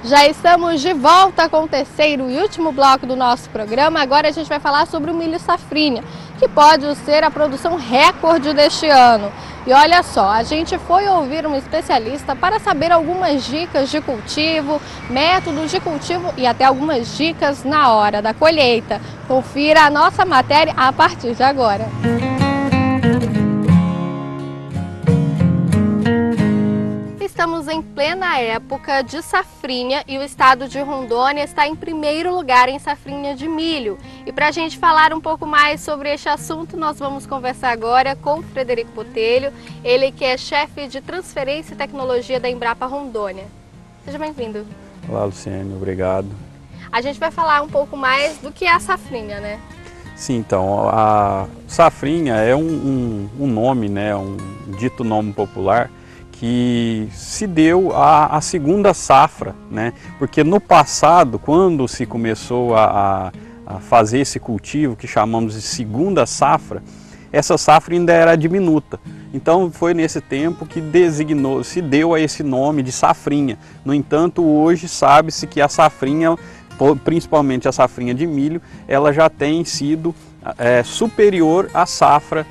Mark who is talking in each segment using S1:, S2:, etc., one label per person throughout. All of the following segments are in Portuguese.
S1: Já estamos de volta com o terceiro e último bloco do nosso programa. Agora a gente vai falar sobre o milho safrinha, que pode ser a produção recorde deste ano. E olha só, a gente foi ouvir um especialista para saber algumas dicas de cultivo, métodos de cultivo e até algumas dicas na hora da colheita. Confira a nossa matéria a partir de agora. Estamos em plena época de safrinha e o estado de Rondônia está em primeiro lugar em safrinha de milho. E para a gente falar um pouco mais sobre este assunto, nós vamos conversar agora com o Frederico Botelho, ele que é chefe de transferência e tecnologia da Embrapa Rondônia. Seja bem-vindo.
S2: Olá, Luciane, obrigado.
S1: A gente vai falar um pouco mais do que é a safrinha, né?
S2: Sim, então, a safrinha é um nome, né, um dito nome popular, que se deu à segunda safra, né? Porque no passado, quando se começou a fazer esse cultivo que chamamos de segunda safra, essa safra ainda era diminuta. Então foi nesse tempo que se deu a esse nome de safrinha. No entanto, hoje sabe-se que a safrinha, principalmente a safrinha de milho, ela já tem sido superior à safra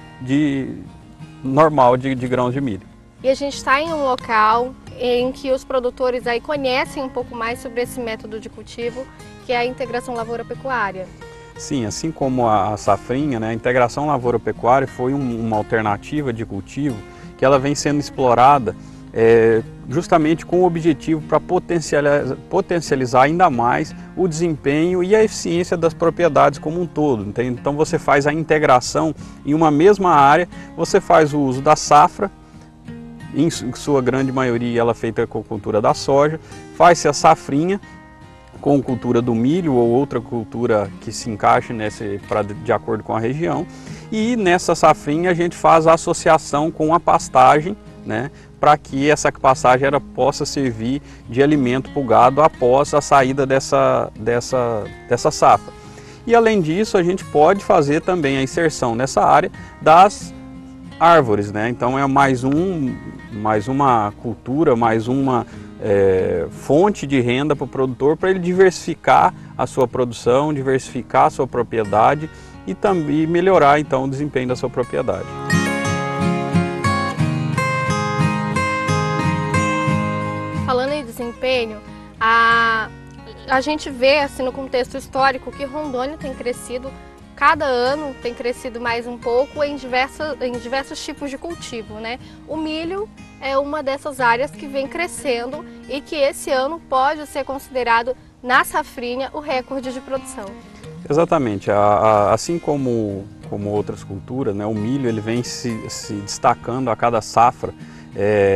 S2: normal de grãos de milho.
S1: E a gente está em um local em que os produtores aí conhecem um pouco mais sobre esse método de cultivo, que é a integração lavoura-pecuária.
S2: Sim, assim como a safrinha, né, a integração lavoura-pecuária foi uma alternativa de cultivo que ela vem sendo explorada justamente com o objetivo para potencializar ainda mais o desempenho e a eficiência das propriedades como um todo. Então você faz a integração em uma mesma área, você faz o uso da safra, em sua grande maioria ela é feita com cultura da soja, faz-se a safrinha com cultura do milho ou outra cultura que se encaixe de acordo com a região, e nessa safrinha a gente faz a associação com a pastagem, né, para que essa pastagem possa servir de alimento para o gado após a saída dessa safra. E além disso a gente pode fazer também a inserção nessa área das árvores, né? Então é mais uma cultura, mais uma fonte de renda para o produtor, para ele diversificar a sua produção, diversificar a sua propriedade e também melhorar então o desempenho da sua propriedade.
S1: Falando em desempenho, a gente vê assim no contexto histórico que Rondônia tem crescido. Cada ano tem crescido mais um pouco em diversos tipos de cultivo, né? O milho é uma dessas áreas que vem crescendo e que esse ano pode ser considerado, na safrinha, o recorde de produção.
S2: Exatamente. Assim como outras culturas, né, o milho ele vem se destacando a cada safra,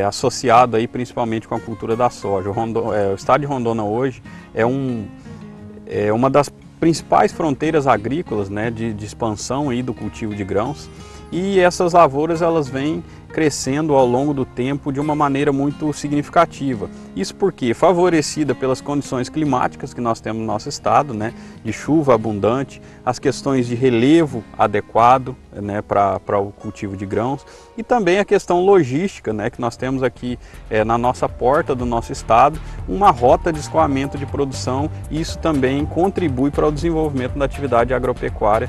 S2: associado aí principalmente com a cultura da soja. O estado de Rondônia hoje é uma das principais fronteiras agrícolas, né, de expansão aí do cultivo de grãos, e essas lavouras elas vêm crescendo ao longo do tempo de uma maneira muito significativa. Isso porque, favorecida pelas condições climáticas que nós temos no nosso estado, né, de chuva abundante, as questões de relevo adequado, né, para o cultivo de grãos, e também a questão logística, né, que nós temos aqui na nossa porta do nosso estado uma rota de escoamento de produção, e isso também contribui para o desenvolvimento da atividade agropecuária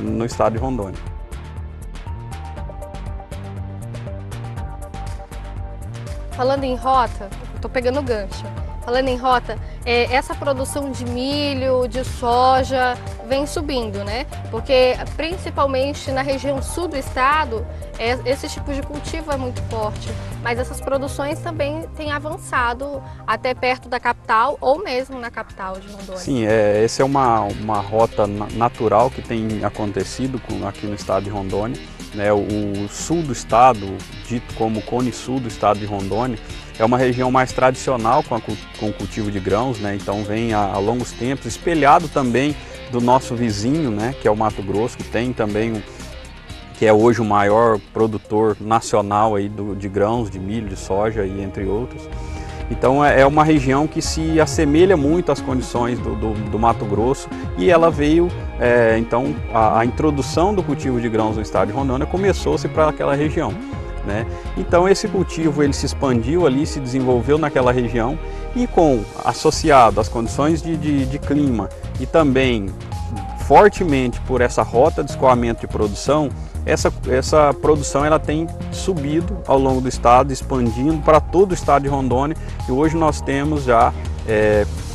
S2: no estado de Rondônia.
S1: Falando em rota, estou pegando o gancho. Falando em rota, essa produção de milho, de soja, vem subindo, né? Porque principalmente na região sul do estado, esse tipo de cultivo é muito forte. Mas essas produções também têm avançado até perto da capital ou mesmo na capital de Rondônia.
S2: Sim, essa é uma rota natural que tem acontecido aqui no estado de Rondônia. Né, o sul do estado, dito como Cone Sul do estado de Rondônia, é uma região mais tradicional com o cultivo de grãos, né, então vem há longos tempos, espelhado também do nosso vizinho, né, que é o Mato Grosso, que tem também, que é hoje o maior produtor nacional aí de grãos, de milho, de soja e entre outros. Então é uma região que se assemelha muito às condições do Mato Grosso, e ela veio, então a introdução do cultivo de grãos no estado de Rondônia começou-se para aquela região. né? Então esse cultivo ele se expandiu ali, se desenvolveu naquela região e associado às condições de clima e também fortemente por essa rota de escoamento de produção, essa produção ela tem subido ao longo do estado, expandindo para todo o estado de Rondônia e hoje nós temos já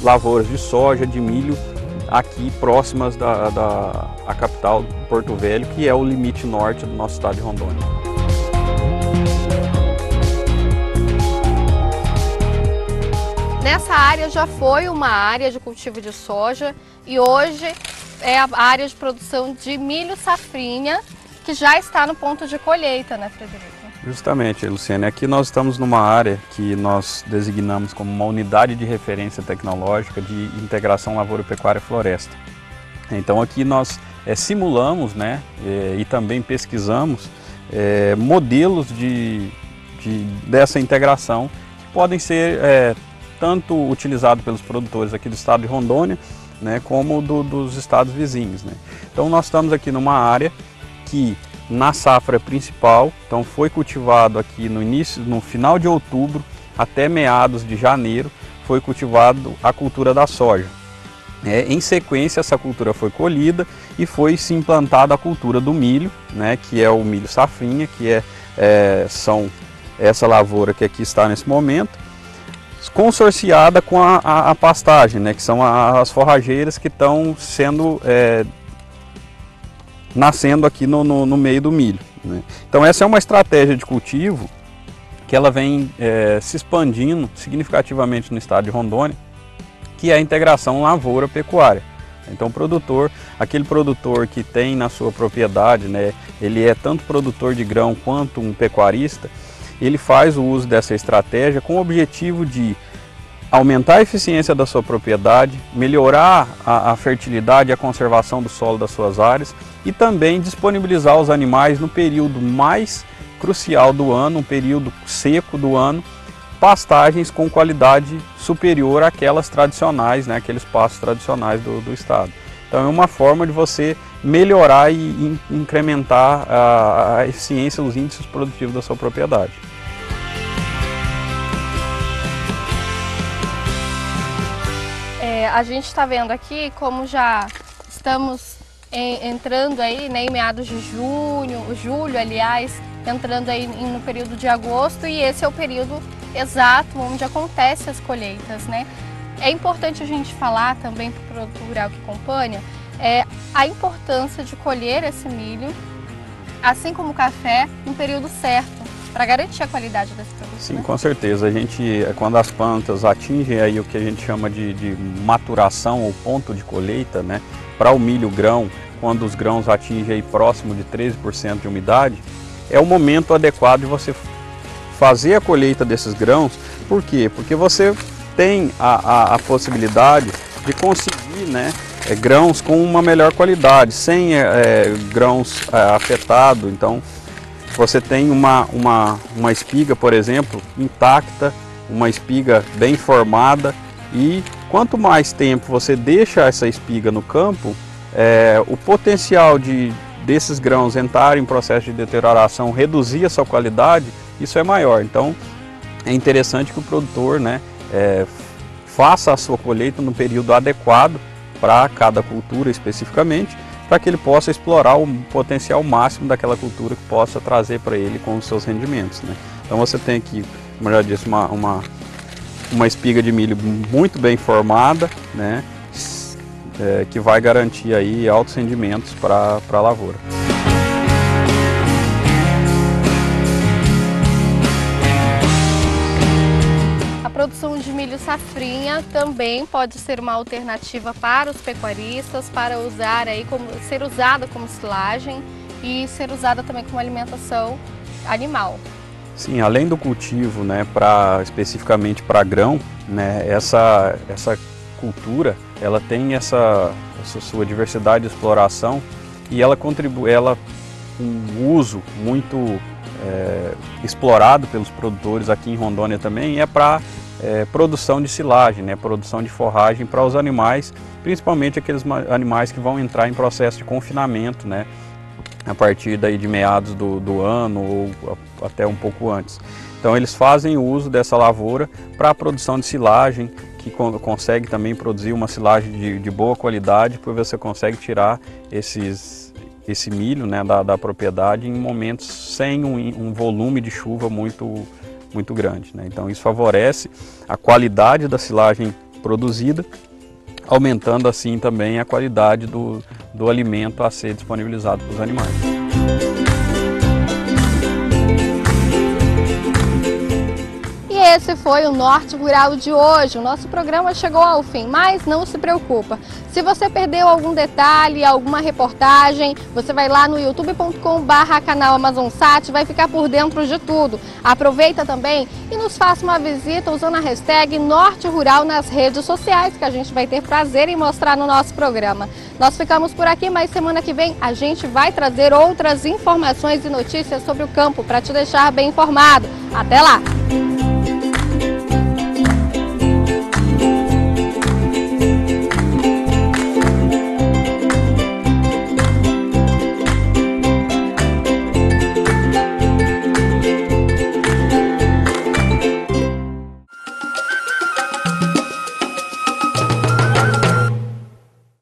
S2: lavouras de soja, de milho aqui próximas da capital, Porto Velho, que é o limite norte do nosso estado de Rondônia.
S1: Nessa área já foi uma área de cultivo de soja e hoje é a área de produção de milho safrinha, que já está no ponto de colheita, né, Frederico?
S2: Justamente, Luciane. Aqui nós estamos numa área que nós designamos como uma unidade de referência tecnológica de integração lavoura-pecuária-floresta. Então aqui nós simulamos, né, e também pesquisamos modelos dessa integração que podem ser tanto utilizados pelos produtores aqui do estado de Rondônia, né, como dos estados vizinhos, né? Então nós estamos aqui numa área que na safra principal, então foi cultivado aqui no final de outubro até meados de janeiro, foi cultivado a cultura da soja. Em sequência essa cultura foi colhida e foi se implantada a cultura do milho, né, que é o milho safrinha, que são essa lavoura que aqui está nesse momento, consorciada com a pastagem, né, que são as forrageiras que estão nascendo aqui no meio do milho, né? Então essa é uma estratégia de cultivo que ela vem se expandindo significativamente no estado de Rondônia, que é a integração lavoura-pecuária. Então aquele produtor que tem na sua propriedade, né, ele é tanto produtor de grão quanto um pecuarista, ele faz o uso dessa estratégia com o objetivo de aumentar a eficiência da sua propriedade, melhorar a fertilidade e a conservação do solo das suas áreas e também disponibilizar os animais no período mais crucial do ano, um período seco do ano, pastagens com qualidade superior àquelas tradicionais, né, aqueles pastos tradicionais do estado. Então é uma forma de você melhorar e incrementar a eficiência, os índices produtivos da sua propriedade.
S1: A gente está vendo aqui como já estamos entrando aí, né, em meados de julho, aliás, entrando aí no período de agosto, e esse é o período exato onde acontecem as colheitas, né? É importante a gente falar também para o produtor rural que acompanha a importância de colher esse milho, assim como o café, no período certo, para garantir a qualidade desse produto.
S2: Sim,
S1: né?
S2: Com certeza. Quando as plantas atingem aí o que a gente chama de maturação ou ponto de colheita, né, para o milho grão, quando os grãos atingem aí próximo de 13% de umidade, é o momento adequado de você fazer a colheita desses grãos. Por quê? Porque você tem a possibilidade de conseguir, né, grãos com uma melhor qualidade, sem grãos afetados. Então, você tem uma espiga, por exemplo, intacta, uma espiga bem formada, e quanto mais tempo você deixa essa espiga no campo, o potencial desses grãos entrarem em processo de deterioração, reduzir a sua qualidade, isso é maior. Então é interessante que o produtor, né, faça a sua colheita no período adequado para cada cultura especificamente, para que ele possa explorar o potencial máximo daquela cultura que possa trazer para ele com os seus rendimentos, né? Então você tem aqui, como eu já disse, uma espiga de milho muito bem formada, né, que vai garantir aí altos rendimentos para a lavoura.
S1: A produção de milho safrinha também pode ser uma alternativa para os pecuaristas, para ser usada como silagem e ser usada também como alimentação animal.
S2: Sim, além do cultivo, né, especificamente para grão, né, essa cultura, ela tem essa sua diversidade de exploração e ela contribui, um uso muito explorado pelos produtores aqui em Rondônia também para produção de silagem, né, produção de forragem para os animais, principalmente aqueles animais que vão entrar em processo de confinamento, né, a partir daí de meados do ano ou até um pouco antes. Então eles fazem o uso dessa lavoura para a produção de silagem, que consegue também produzir uma silagem de boa qualidade, porque você consegue tirar esse milho, né, da propriedade em momentos sem um volume de chuva muito grande, né? Então isso favorece a qualidade da silagem produzida, aumentando assim também a qualidade do alimento a ser disponibilizado para os animais.
S1: Esse foi o Norte Rural de hoje. O nosso programa chegou ao fim, mas não se preocupa. Se você perdeu algum detalhe, alguma reportagem, você vai lá no youtube.com/canal AmazonSat, vai ficar por dentro de tudo. Aproveita também e nos faça uma visita usando a hashtag Norte Rural nas redes sociais, que a gente vai ter prazer em mostrar no nosso programa. Nós ficamos por aqui, mas semana que vem a gente vai trazer outras informações e notícias sobre o campo para te deixar bem informado. Até lá!